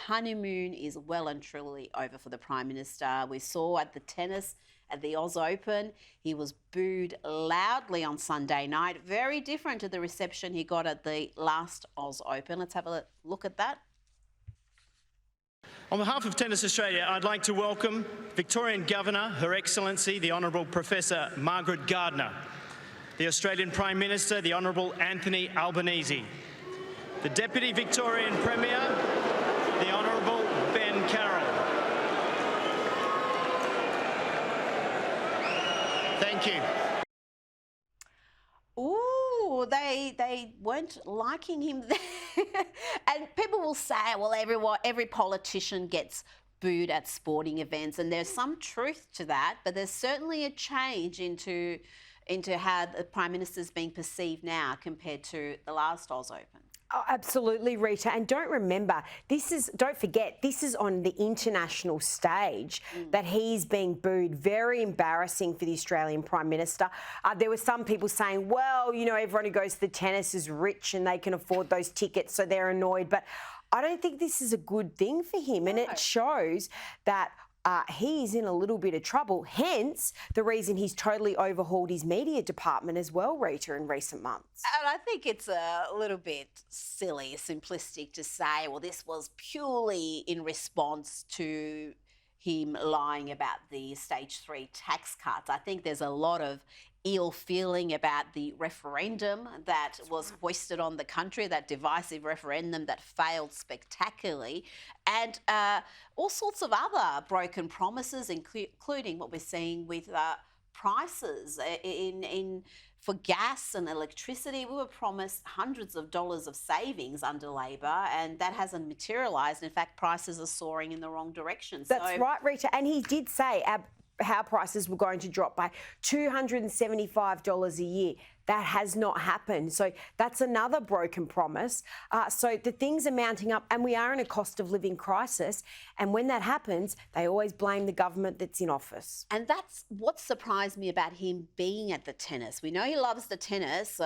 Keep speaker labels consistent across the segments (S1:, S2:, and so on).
S1: honeymoon is well and truly over for the Prime Minister. We saw at the tennis at the Aus Open, he was booed loudly on Sunday night. Very different to the reception he got at the last Aus Open. Let's have a look at that.
S2: On behalf of Tennis Australia, I'd like to welcome Victorian Governor, Her Excellency, the Honourable Professor Margaret Gardner, the Australian Prime Minister, the Honourable Anthony Albanese, the Deputy Victorian Premier, the Honourable Ben Carroll. Thank you.
S1: Ooh, they weren't liking him there. And people will say, well, every politician gets booed at sporting events, and there's some truth to that, but there's certainly a change into how the Prime Minister's being perceived now compared to the last Aus Open.
S3: Oh, absolutely, Rita. And don't forget, this is on the international stage that he's being booed. Very embarrassing for the Australian Prime Minister. There were some people saying, well, you know, everyone who goes to the tennis is rich and they can afford those tickets, so they're annoyed. But I don't think this is a good thing for him. And it shows that he's in a little bit of trouble, hence the reason he's totally overhauled his media department as well, Rita, in recent months.
S1: And I think it's a little bit silly, simplistic to say, well, this was purely in response to him lying about the stage 3 tax cuts. I think there's a lot of ill feeling about the referendum that was hoisted on the country, that divisive referendum that failed spectacularly, and all sorts of other broken promises, including what we're seeing with prices for gas and electricity. We were promised hundreds of dollars of savings under Labor, and that hasn't materialised. In fact, prices are soaring in the wrong direction.
S3: That's right, Rita. And he did say how prices were going to drop by $275 a year. That has not happened. So that's another broken promise. So the things are mounting up, and we are in a cost of living crisis. And when that happens, they always blame the government that's in office.
S1: And that's what surprised me about him being at the tennis. We know he loves the tennis.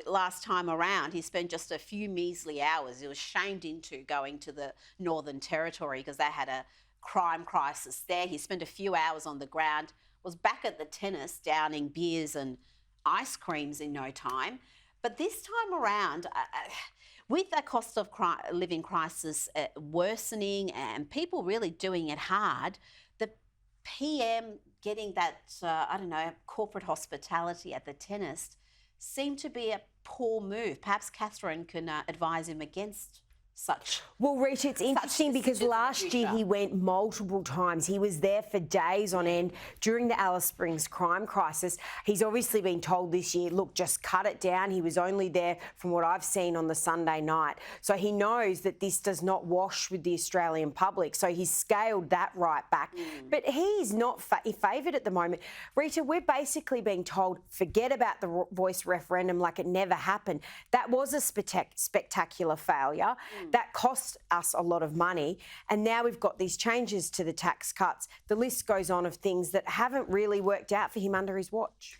S1: Last time around, he spent just a few measly hours. He was shamed into going to the Northern Territory because they had a crime crisis there. He spent a few hours on the ground, was back at the tennis downing beers and ice creams in no time. But this time around, with the cost of living crisis worsening and people really doing it hard, the PM getting that, corporate hospitality at the tennis seemed to be a poor move. Perhaps Catherine can advise him against such.
S3: Well, Rita, it's interesting because last year he went multiple times. He was there for days on end during the Alice Springs crime crisis. He's obviously been told this year, look, just cut it down. He was only there, from what I've seen, on the Sunday night. So he knows that this does not wash with the Australian public. So he's scaled that right back. But he's not favoured at the moment. Rita, we're basically being told, forget about the voice referendum like it never happened. That was a spectacular failure. That cost us a lot of money. And now we've got these changes to the tax cuts. The list goes on of things that haven't really worked out for him under his watch.